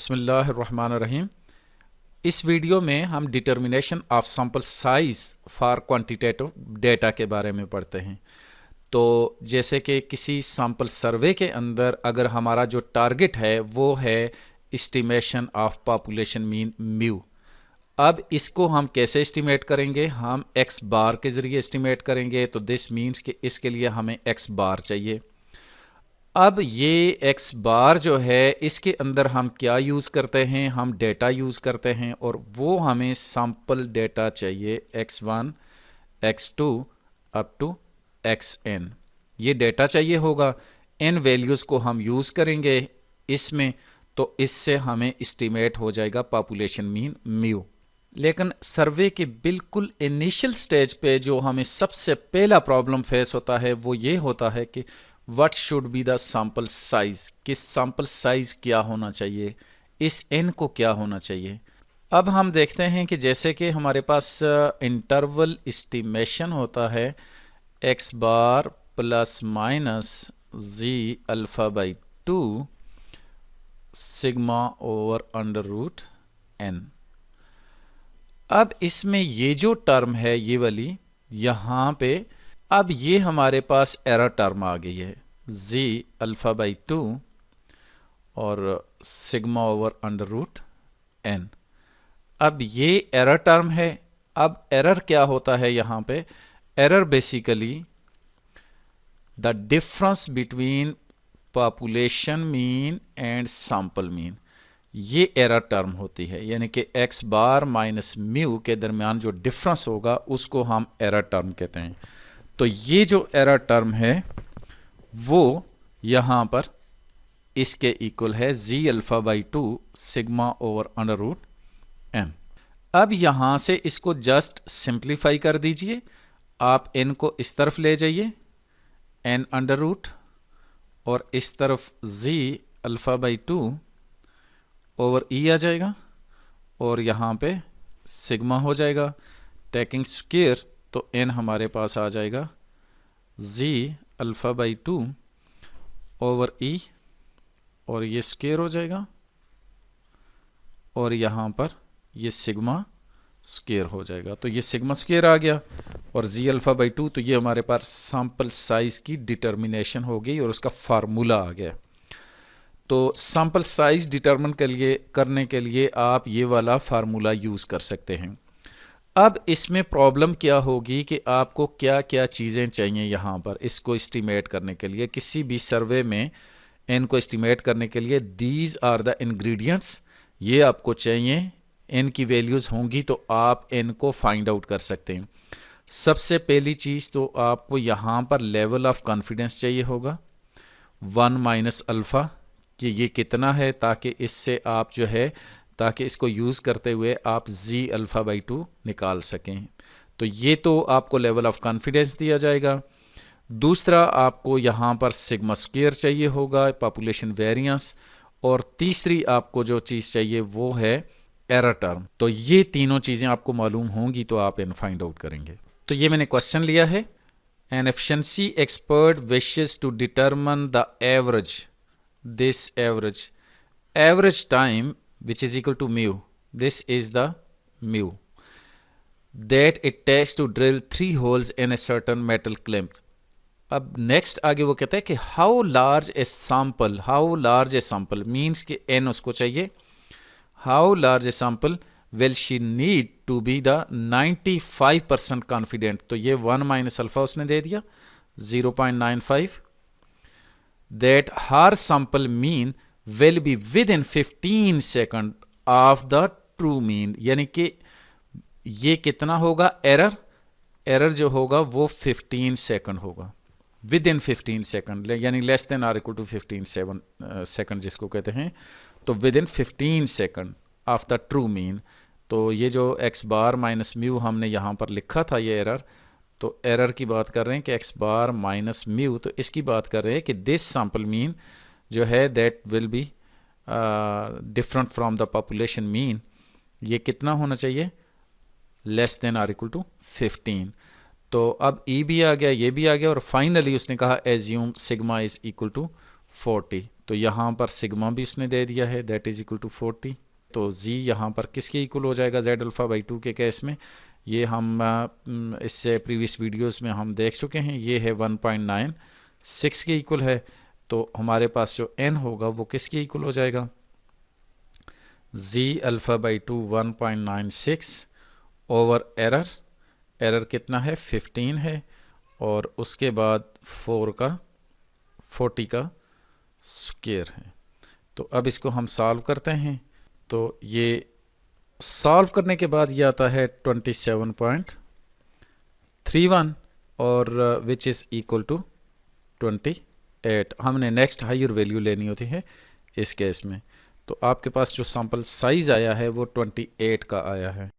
बिस्मिल्लाहिर्रहमानिर्रहीम। इस वीडियो में हम determination of sample size for quantitative data के बारे में पढ़ते हैं। तो जैसे कि किसी सैंपल सर्वे के अंदर अगर हमारा जो टारगेट है वो है estimation of population mean mu. अब इसको हम कैसे एस्टिमेट करेंगे? हम एक्स बार के ज़रिए एस्टिमेट करेंगे। तो दिस मीन्स कि इसके लिए हमें एक्स बार चाहिए। अब ये एक्स बार जो है इसके अंदर हम क्या यूज़ करते हैं? हम डेटा यूज़ करते हैं और वो हमें सैंपल डेटा चाहिए x1 x2 up to xn। ये डेटा चाहिए होगा। इन वैल्यूज़ को हम यूज़ करेंगे इसमें, तो इससे हमें एस्टिमेट हो जाएगा पॉपुलेशन मीन म्यू। लेकिन सर्वे के बिल्कुल इनिशियल स्टेज पे जो हमें सबसे पहला प्रॉब्लम फेस होता है वो ये होता है कि what should be the sample size, कि सैंपल साइज़ क्या होना चाहिए, इस n को क्या होना चाहिए। अब हम देखते हैं कि जैसे कि हमारे पास इंटरवल एस्टिमेशन होता है x bar plus minus Z alpha by 2 sigma over under root n। अब इसमें ये जो टर्म है ये वाली यहाँ पे, अब ये हमारे पास एरर टर्म आ गई है जी अल्फ़ा बाई 2 और sigma over under root n। अब ये एरर टर्म है। अब एरर क्या होता है यहाँ पे? Error basically the difference between population mean and sample mean, ये एरर टर्म होती है। यानी कि एक्स बार माइनस म्यू के दरमियान जो डिफरेंस होगा उसको हम एरर टर्म कहते हैं। तो ये जो एरर टर्म है वो यहाँ पर इसके इक्वल है Z alpha by 2 sigma over under root n। अब यहाँ से इसको जस्ट सिंप्लीफाई कर दीजिए। आप n को इस तरफ ले जाइए n अंडर रूट और इस तरफ जी अल्फ़ा बाई 2 ओवर ई आ जाएगा और यहाँ पे सिग्मा हो जाएगा। टेकिंग स्क्वायर तो n हमारे पास आ जाएगा जी अल्फ़ा बाई 2 ओवर ई और ये स्क्वायर हो जाएगा और यहाँ पर ये सिग्मा स्क्वायर हो जाएगा। तो ये सिग्मा स्क्वायर आ गया और जी अल्फ़ा बाई 2, तो ये हमारे पास सैंपल साइज़ की डिटर्मिनेशन हो गई और उसका फार्मूला आ गया। तो सैंपल साइज़ डिटर्मिन करने के लिए आप ये वाला फार्मूला यूज़ कर सकते हैं। अब इसमें प्रॉब्लम क्या होगी कि आपको क्या क्या चीज़ें चाहिए यहाँ पर इसको एस्टिमेट करने के लिए। किसी भी सर्वे में इनको एस्टिमेट करने के लिए दीज आर द इंग्रेडिएंट्स, ये आपको चाहिए। इनकी वैल्यूज़ होंगी तो आप इनको फाइंड आउट कर सकते हैं। सबसे पहली चीज़ तो आपको यहाँ पर लेवल ऑफ कॉन्फिडेंस चाहिए होगा 1 माइनस अल्फ़ा, कि ये कितना है, ताकि इससे आप जो है ताकि इसको यूज़ करते हुए आप जी अल्फ़ा बाई 2 निकाल सकें। तो ये तो आपको लेवल ऑफ कॉन्फिडेंस दिया जाएगा। दूसरा आपको यहाँ पर सिग्मा स्क्वायर चाहिए होगा, पॉपुलेशन वेरिएंस। और तीसरी आपको जो चीज़ चाहिए वो है एरर टर्म। तो ये तीनों चीज़ें आपको मालूम होंगी तो आप इन फाइंड आउट करेंगे। तो ये मैंने क्वेश्चन लिया है, an efficiency expert wishes to determine the average, this average time which is equal to mu, this is the mu that it takes to drill 3 holes in a certain metal clamp। अब next आगे वो कहता है कि how large a sample means कि n उसको चाहिए। how large a sample will she need to be the 95% confident, तो ये 1 माइनस अल्फ़ा उसने दे दिया 0.95, that her sample mean will be within 15 second of the true mean. यानी कि ये कितना होगा? एरर जो होगा वो 15 सेकंड होगा, विद इन 15 सेकंड, यानी less than or equal to 15 second जिसको कहते हैं। तो within 15 second of the true mean. तो ये जो एक्स बार माइनस म्यू हमने यहाँ पर लिखा था ये एरर, तो एरर की बात कर रहे हैं कि एक्स बार माइनस म्यू, तो इसकी बात कर रहे हैं कि दिस सैंपल मीन जो है that will be different from the population mean, ये कितना होना चाहिए? Less than or equal to 15। तो अब ई भी आ गया, ये भी आ गया और फाइनली उसने कहा assume sigma is equal to 40। तो यहाँ पर सिग्मा भी उसने दे दिया है, दैट इज़ इक्वल टू 40। तो z यहाँ पर किसके इक्वल हो जाएगा, z अल्फ़ा बाई 2 के केस में। ये हम इससे प्रीवियस वीडियोस में हम देख चुके हैं, ये है 1.96 के इक्वल है। तो हमारे पास जो n होगा वो किसके इक्वल हो जाएगा, z alpha by 2 1.96 over error कितना है 15 है, और उसके बाद 40 का स्क्वायर है। तो अब इसको हम सॉल्व करते हैं। तो ये सॉल्व करने के बाद ये आता है 27.31 और विच इज़ इक्वल टू 28। हमने नेक्स्ट हायर वैल्यू लेनी होती है इस केस में। तो आपके पास जो सैंपल साइज़ आया है वो 28 का आया है।